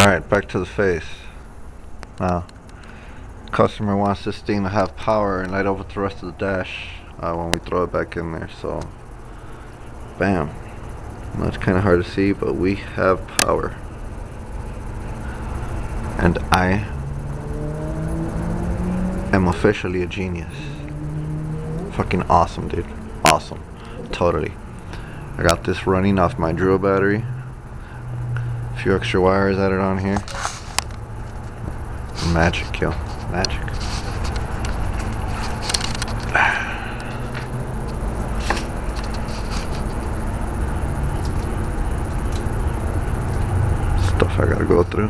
Alright, back to the face. Now, customer wants this thing to have power and light up with the rest of the dash when we throw it back in there, so bam. That's kind of hard to see, but we have power. And I am officially a genius. Fucking awesome, dude. Awesome. Totally. I got this running off my drill battery. A few extra wires added on here. Magic, yo. Magic. Stuff I gotta go through.